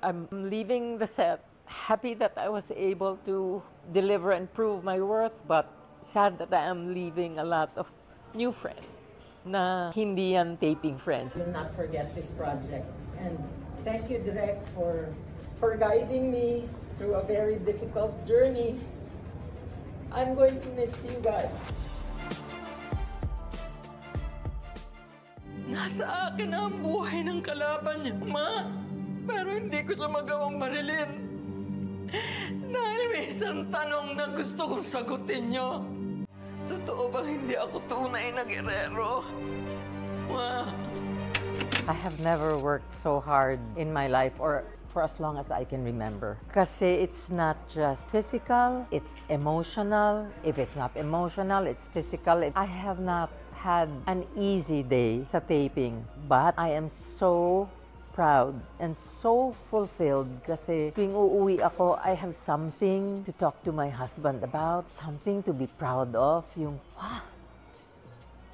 I'm leaving the set, happy that I was able to deliver and prove my worth, but sad that I am leaving a lot of new friends na hindi yan taping friends. Will not forget this project. And thank you, Direk, for guiding me through a very difficult journey. I'm going to miss you guys. Nasa akin ang buhay ng kalaban niya, Ma. Pero hindi ko siya magawang marilin. Dahil may isang tanong na gusto kong sagutin niyo. Totoo bang hindi ako tunay na gerero? Ma. I have never worked so hard in my life or for as long as I can remember. Kasi it's not just physical, it's emotional. If it's not emotional, it's physical. I have not had an easy day sa taping, but I am so proud and so fulfilled kasi tuwing uuwi ako, I have something to talk to my husband about, something to be proud of. Yung,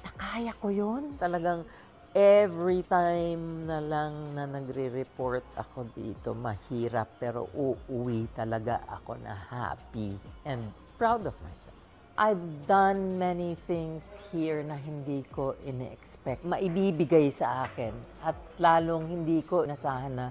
nakaya ko yun. Talagang every time na lang na nagre-report ako dito, mahirap pero uuwi talaga ako na happy and proud of myself. I've done many things here na hindi ko ine-expect, maibibigay sa akin at lalong hindi ko inasahan na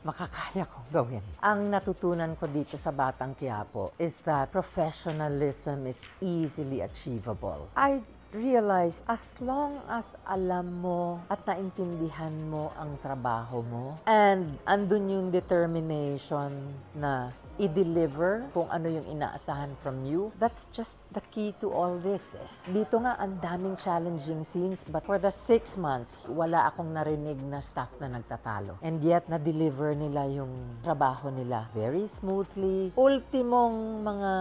makakaya kong gawin. Ang natutunan ko dito sa Batang Quiapo is that professionalism is easily achievable. I realize as long as alam mo at naintindihan mo ang trabaho mo and andun yung determination na i-deliver kung ano yung inaasahan from you, that's just the key to all this. Dito nga, ang daming challenging scenes, but for the 6 months, wala akong narinig na staff na nagtatalo. And yet, na-deliver nila yung trabaho nila very smoothly. Ultimong mga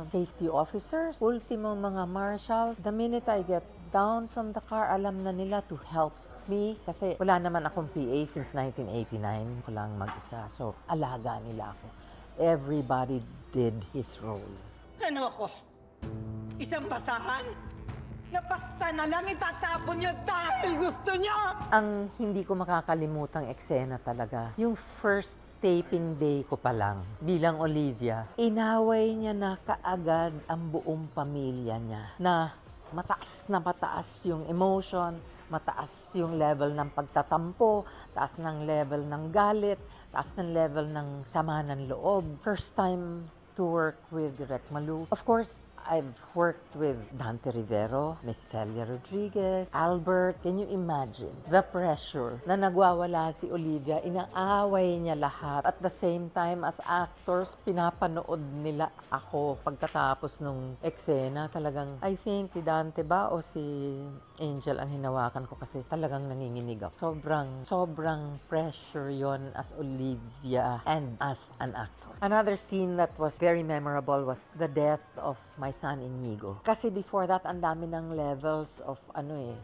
safety officers, ultimong mga marshals, the minute I get down from the car, alam na nila to help me. Kasi wala naman akong PA since 1989. Ko lang mag-isa. So, alaga nila ako. Everybody did his role. Ano ako? Isang basahan? Napasta na lang itatapon niyo dahil gusto niya! Ang hindi ko makakalimutang eksena talaga, yung first taping day ko pa lang bilang Olivia, inaway niya na kaagad ang buong pamilya niya na mataas yung emotion, mataas yung level ng pagtatampo, taas ng level ng galit, taas ng level ng sama ng loob. First time to work with Direk Malu. Of course, I've worked with Dante Rivero, Miss Celia Rodriguez, Albert. Can you imagine the pressure na nagwawala si Olivia? Inaaway niya lahat. At the same time, as actors, pinapanood nila ako pagkatapos nung eksena. Talagang, I think, si Dante ba o si Angel ang hinawakan ko kasi talagang nanginginig ako. Sobrang pressure yon as Olivia and as an actor. Another scene that was very memorable was the death of my son Inigo. Kasi before that, ang dami ng levels of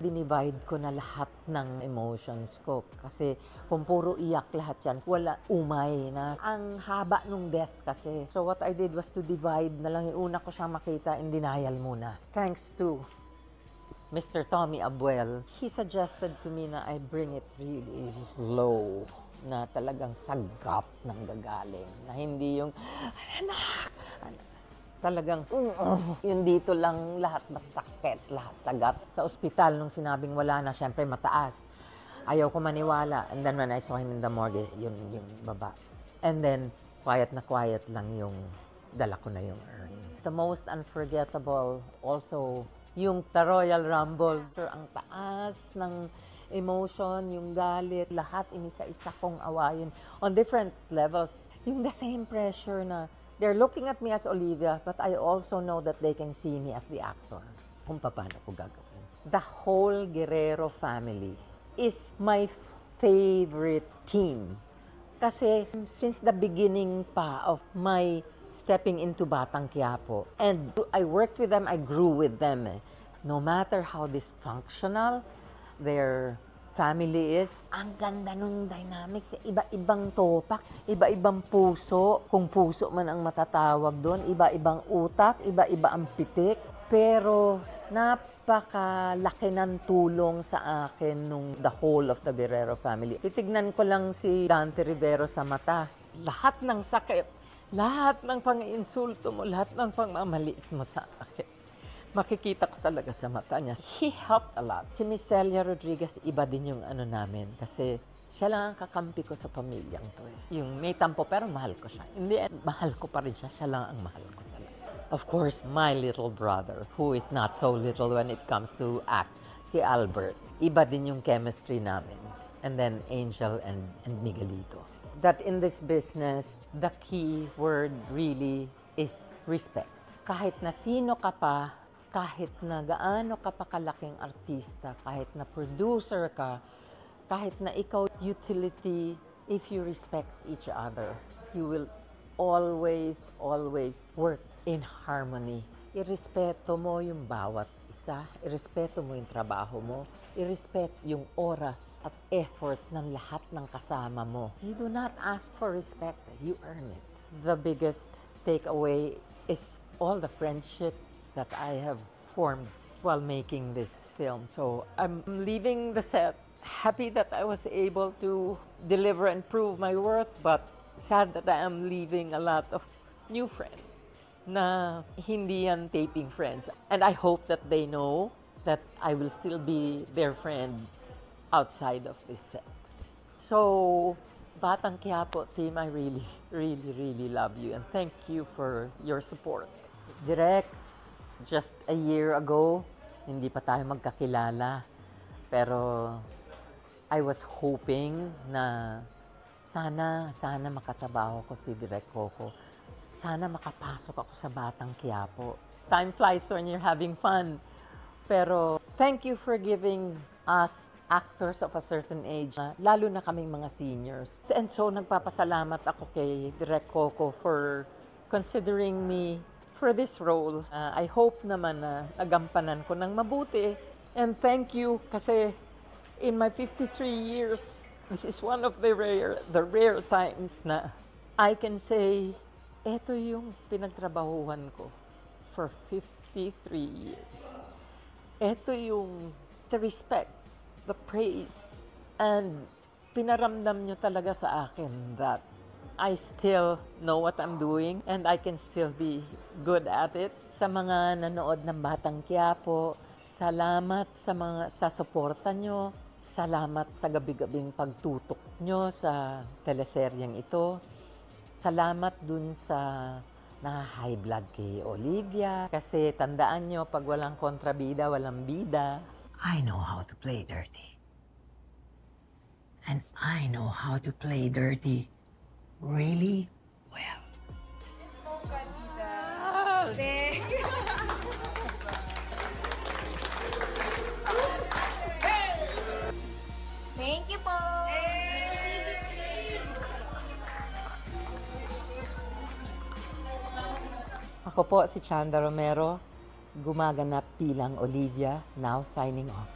dinivide ko na lahat ng emotions ko. Kasi kung puro iyak lahat yan, wala umay na. Ang haba nung death kasi. So what I did was to divide na lang. Yung una ko siyang makita in denial muna. Thanks to Mr. Tommy Abuel, he suggested to me na I bring it really slow, na talagang sagap ng gagaling, na hindi yung anak, talagang yung dito lang lahat masakit, lahat sagat. Sa ospital nung sinabing wala na, syempre mataas, ayaw ko maniwala. And then when I saw him in the morgue, yung baba, and then quiet lang yung dala ko na yung urn. The most unforgettable also yung The Royal Rumble. Ang taas ng emotion, yung galit, lahat inisa-isa kong awayin on different levels. Yung the same pressure na they're looking at me as Olivia, but I also know that they can see me as the actor. Kung paano ko gagawin. The whole Guerrero family is my favorite team. Kasi since the beginning pa of my stepping into Batang Quiapo, and I worked with them, I grew with them. No matter how dysfunctional their family is, ang ganda nung dynamics. Iba-ibang topak, iba-ibang puso, kung puso man ang matatawag doon, iba-ibang utak, iba-iba ang pitik. Pero Napakalaki ng tulong sa akin nung the whole of the Guerrero family. Titignan ko lang si Dante Rivero sa mata. Lahat ng sakit, lahat ng pang-insulto mo, lahat ng pangmamaliit mo sa akin, makikita ko talaga sa mata niya. He helped a lot. Si Miss Celia Rodriguez, iba din yung ano namin kasi siya lang ang kakampi ko sa pamilyang to. Yung may tampo pero mahal ko siya. Hindi, mahal ko pa rin siya. Siya lang ang mahal ko talaga. Of course, my little brother, who is not so little when it comes to act, si Albert. Iba din yung chemistry namin. And then Angel and Miguelito. That in this business, the key word really is respect. Kahit na sino ka pa, kahit na gaano ka pa kalaking artista, kahit na producer ka, kahit na ikaw utility, if you respect each other, you will always work in harmony. Irespeto mo yung bawat isa, irespeto mo yung trabaho mo, irespeto yung oras at effort ng lahat ng kasama mo. You do not ask for respect, you earn it. The biggest takeaway is all the friendships that I have formed while making this film. So I'm leaving the set happy that I was able to deliver and prove my worth, but sad that I am leaving a lot of new friends na hindi yan taping friends. And I hope that they know that I will still be their friend outside of this set. So, Batang Quiapo team, I really love you and thank you for your support. Direk, just a year ago, hindi pa tayo magkakilala, pero I was hoping na sana makatrabaho ko si Direk Coco. Sana makapasok ako sa Batang Quiapo. Time flies when you're having fun. Pero thank you for giving us actors of a certain age, lalo na kaming mga seniors. And so nagpapasalamat ako kay Direk Coco for considering me for this role. I hope naman na nagampanan ko ng mabuti. And thank you kasi in my 53 years, this is one of the rare times na I can say, eto yung pinagtrabahuhan ko for 53 years. Eto yung the respect, the praise, and pinaramdam nyo talaga sa akin that I still know what I'm doing and I can still be good at it. Sa mga nanood ng Batang Quiapo, salamat sa suporta nyo. Salamat sa gabi-gabing pagtutok nyo sa teleseryeng ito. Salamat dun sa high blood kay Olivia. Kasi tandaan nyo, pag walang kontrabida, walang bida. I know how to play dirty. And I know how to play dirty really well. Thank you po! Ako po si Chanda Romero, gumaganap bilang Olivia, now signing off.